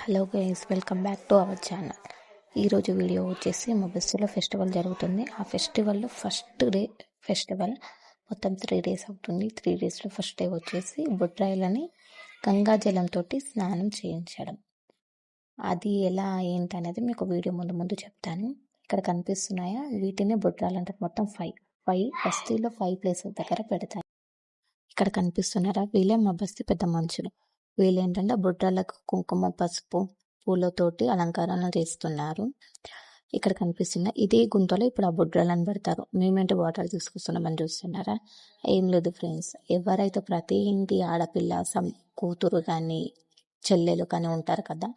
Hello guys, welcome back to our channel. ఈరోజు video వచ్చేసి మా బస్సులో ఫెస్టివల్ జరుగుతుంది. ఆ ఫెస్టివల్లో ఫస్ట్ డే ఫెస్టివల్ మొత్తం 3 days అవుతుంది. 3 daysలో ఫస్ట్ డే వచ్చేసి బొడ్రాయిలని గంగాజలంతో స్నానం చేయించడం. అది ఎలా ఏంటనేది మీకు వీడియో ముందు చెప్తాను. ఇక్కడ కనిపిస్తున్నాయా, వీటినే బొడ్రాయిలు అంటారు. మొత్తం 5 బస్తీలో 5 places దగ్గర పెడతాయి. ఇక్కడ కనిపిస్తున్నారా, వీళ్ళే మా బస్తీ పెద్ద మనుషులు. వీళ్ళు ఏంటంటే బొడ్రాలకు కుంకుమ పసుపు పూలతోటి అలంకరణ చేస్తున్నారు. ఇక్కడ కనిపిస్తున్న ఇదే గుంతలో ఇప్పుడు ఆ బొడ్రాలను పెడతారు. మేమేంటి వాటర్ తీసుకొస్తున్నామని చూస్తున్నారా? ఏం లేదు ఫ్రెండ్స్, ఎవరైతే ప్రతి ఇంటి ఆడపిల్ల కూతురు కానీ చెల్లెలు కానీ ఉంటారు కదా,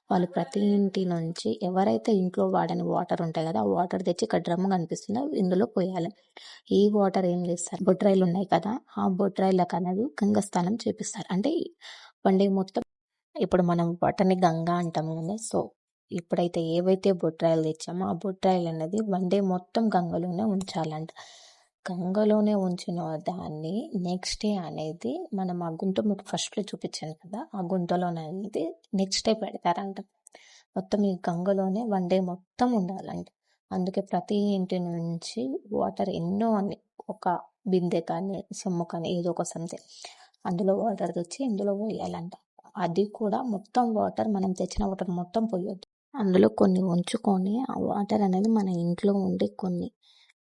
వాళ్ళు ప్రతి ఇంటి నుంచి ఎవరైతే ఇంట్లో వాడని వాటర్ ఉంటాయి కదా, ఆ వాటర్ తెచ్చి ఇక్కడ డ్రమ్ము కనిపిస్తుందో ఇందులో పోయాలి. ఈ వాటర్ ఏం చేస్తారు, బొడ్రాయిలు ఉన్నాయి కదా, ఆ బొడ్రాయిలకు అనేది గంగా స్నానం చేపిస్తారు. అంటే వన్ డే మొత్తం ఇప్పుడు మనం వాటర్ని గంగా అంటాము కదా, సో ఇప్పుడైతే ఏవైతే బొడ్రాయిలు తెచ్చామో ఆ బొడ్రాయిలు అనేది వన్ డే మొత్తం గంగలోనే ఉంచాలంట. గంగలోనే ఉంచిన దాన్ని నెక్స్ట్ డే అనేది మనం ఆ గుంట మీకు ఫస్ట్లో చూపించాను కదా, ఆ గుంటలోనే అనేది నెక్స్ట్ డే పెడతారంట. మొత్తం ఈ గంగలోనే వన్ డే మొత్తం ఉండాలంట. అందుకే ప్రతి ఇంటి నుంచి వాటర్ ఎన్నో అని ఒక బిందె కానీ సొమ్ము కానీ ఏదో ఒక సంథింగ్ అందులో వాటర్ తెచ్చి ఇందులో పోయాలంట. అది కూడా మొత్తం వాటర్, మనం తెచ్చిన వాటర్ మొత్తం పోయొద్దు, అందులో కొన్ని ఉంచుకొని ఆ వాటర్ అనేది మన ఇంట్లో ఉండి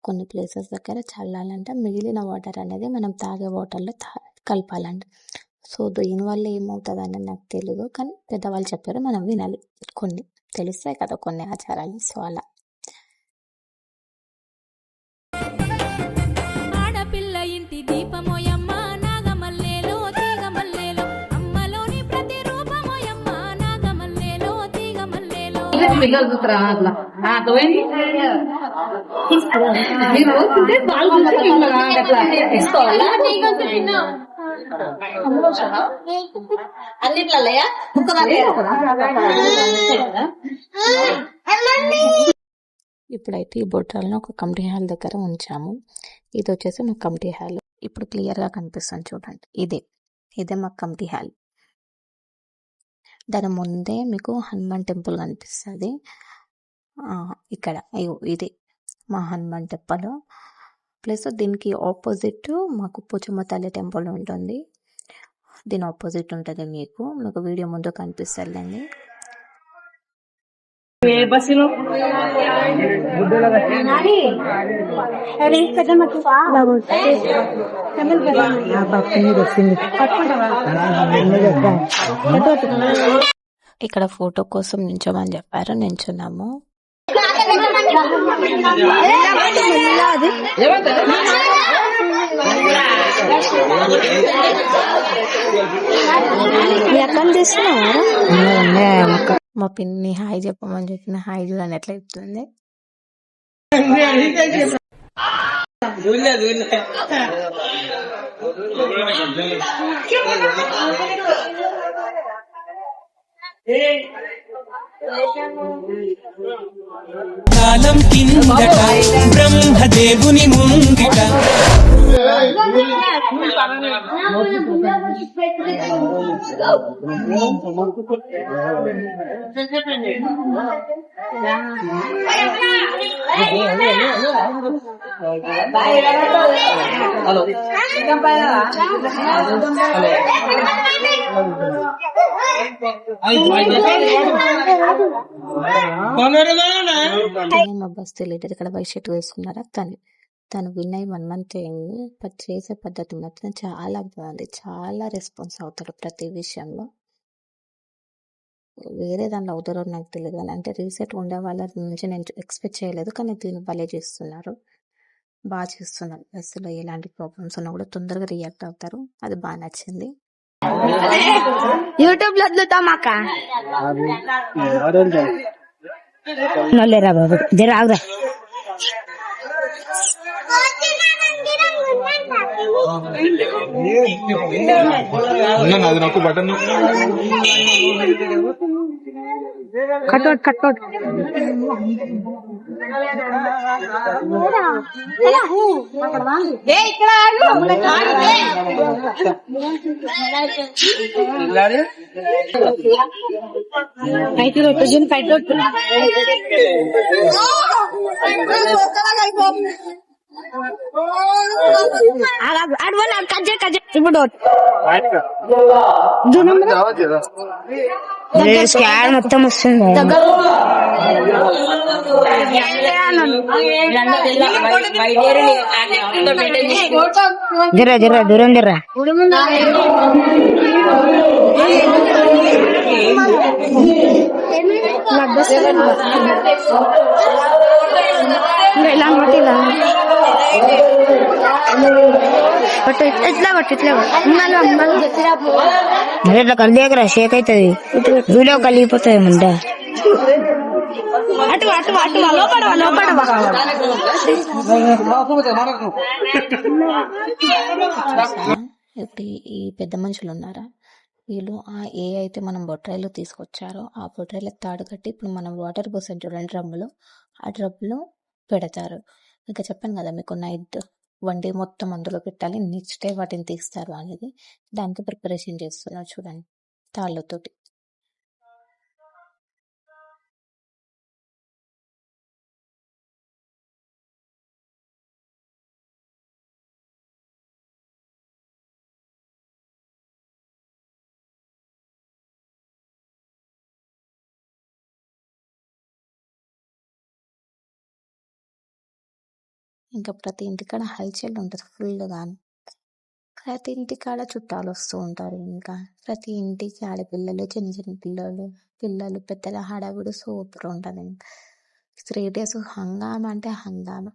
కొన్ని ప్లేసెస్ దగ్గర చల్లాలంట. మిగిలిన వాటర్ అనేది మనం తాగే వాటర్లో కలపాలంట. సో దీనివల్ల ఏమవుతుంది అనేది నాకు తెలియదు, కానీ పెద్దవాళ్ళు చెప్పారు, మనం వినాలి. కొన్ని తెలుస్తాయి కదా కొన్ని ఆచారాలు, సో అలా. ఆడపిల్ల ఇంటి దీపమోయమ్మ, నాగమల్లేలో తీగమల్లేలో, అమ్మలోని ప్రతి రూపమోయమ్మ, నాగమల్లేలో తీగమల్లేలో. ఇప్పుడైతే ఈ బొట్టాలను ఒక కమిటీ హాల్ దగ్గర ఉంచాము. ఇది వచ్చేసి మా కమిటీ హాల్. ఇప్పుడు క్లియర్గా కనిపిస్తుంది చూడండి, ఇదే మా కమిటీ హాల్. దాని ముందే మీకు హనుమాన్ టెంపుల్ కనిపిస్తుంది. ఇక్కడ ఇది మా హనుమాన్ టెంపుల్. ప్లస్ దీనికి ఆపోజిట్ మాకు పోచమ్మ తల్లి టెంపుల్ ఉంటుంది. దీని ఆపోజిట్ ఉంటుంది, మీకు వీడియో ముందు కనిపిస్తుందండి. ఇక్కడ ఫోటో కోసం నించోమని చెప్పారు, నించున్నాము. మా పిన్ని హాయ్ చెప్పమని చెప్పిన హాయ్ చూడండి ఎట్లా చెప్తుంది. కాలం కిందట బ్రహ్మదేవుని ముంగిట మా బస్తీ లీడర్ ఇక్కడ వైట్ షర్ట్ వేసుకున్నారా, తను వినయ్ 1 month అయింది. చేసే పద్ధతి మాత్రం చాలా బాగుంది. చాలా రెస్పాన్స్ అవుతాడు ప్రతి విషయంలో. వేరే దాంట్లో అవుతారో నాకు తెలియదు, కానీ అంటే రీసెంట్ ఉండే వాళ్ళ నుంచి నేను ఎక్స్పెక్ట్ చేయలేదు, కానీ దీన్ని భలే చేస్తున్నారు, బాగా చేస్తున్నారు. బస్సులో ఎలాంటి ప్రాబ్లమ్స్ ఉన్నా కూడా తొందరగా రియాక్ట్ అవుతారు, అది బాగా నచ్చింది. యూట్యూబ్ లో వదులుతామాక బాబు జర ఆగురా. అది నాకు button cutout cutout fight Arjun fight ఇప్పుడు స్కాడ్ మొత్తం వస్తుంది జరా జరా దూరం జరా ఇట్లా కలిదేకరా షేక్ అవుతుంది వీడియో కలిగిపోతుంది ముంద అటు అటు అటు లోపడవా లోపడవా ఇప్పుడు ఈ పెద్ద మనుషులు ఉన్నారా, వీళ్ళు ఏ అయితే మనం బొట్రాయిలో తీసుకొచ్చారో ఆ బొట్రాయిలో తాడు కట్టి ఇప్పుడు మనం వాటర్ పోసాం చూడండి డ్రమ్ములో, ఆ డ్రమ్ములో పెడతారు. ఇంకా చెప్పాను కదా మీకు నైట్ 1 డే మొత్తం అందులో పెట్టాలి, నెక్స్ట్ డే వాటిని తీస్తారు అనేది. దానికి ప్రిపరేషన్ చేస్తున్నారు చూడండి తాళ్ళతోటి. ఇంకా ప్రతి ఇంటికాడ హల్చల్ ఉంటుంది ఫుల్గా. ప్రతి ఇంటికాడ చుట్టాలు వస్తూ ఉంటారు. ఇంకా ప్రతి ఇంటికి ఆడపిల్లలు, చిన్న చిన్న పిల్లలు పెద్దల హడావుడి సూపర్ ఉంటుంది. 3 days హంగామా అంటే హంగామా.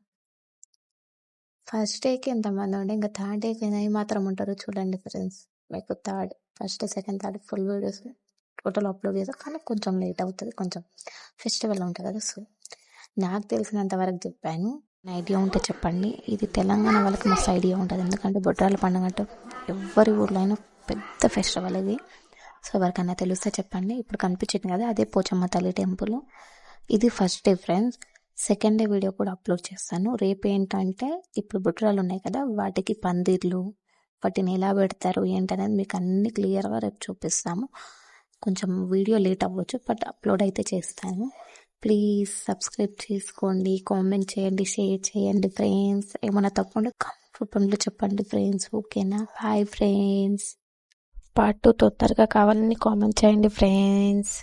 ఫస్ట్ డేకి ఎంతమంది ఉండే, ఇంకా థర్డ్ డేకి మాత్రం ఉంటారు చూడండి ఫ్రెండ్స్. మీకు first second third full videos total upload చేస్తాను, కానీ కొంచెం లేట్ అవుతుంది, కొంచెం ఫెస్టివల్ ఉంటుంది కదా. సో నాకు తెలిసినంత వరకు చెప్పాను. ఐడియా ఉంటే చెప్పండి. ఇది తెలంగాణ వాళ్ళకి మస్తు ఐడియా ఉంటుంది, ఎందుకంటే బొడ్రాల పండుగ అంటే ఎవరి ఊర్లో అయినా పెద్ద ఫెస్టివల్ ఇది. సో ఎవరికైనా తెలిస్తే చెప్పండి. ఇప్పుడు కనిపించింది కదా, అదే పోచమ్మ తల్లి టెంపుల్. ఇది first day friends. Second day video కూడా అప్లోడ్ చేస్తాను. రేపు ఏంటంటే ఇప్పుడు బొడ్రాలు ఉన్నాయి కదా, వాటికి పందిర్లు, వాటిని ఎలా పెడతారు ఏంటనేది మీకు అన్ని క్లియర్గా రేపు చూపిస్తాము. కొంచెం వీడియో లేట్ అవ్వచ్చు, బట్ అప్లోడ్ అయితే చేస్తాను. ప్లీజ్ సబ్స్క్రైబ్ చేసుకోండి, కామెంట్ చేయండి, షేర్ చేయండి ఫ్రెండ్స్. ఏమైనా తప్పకుండా కామెంట్లో చెప్పండి ఫ్రెండ్స్. ఓకేనా? Bye friends. పార్ట్ 2 తొందరగా కావాలని కామెంట్ చేయండి ఫ్రెండ్స్.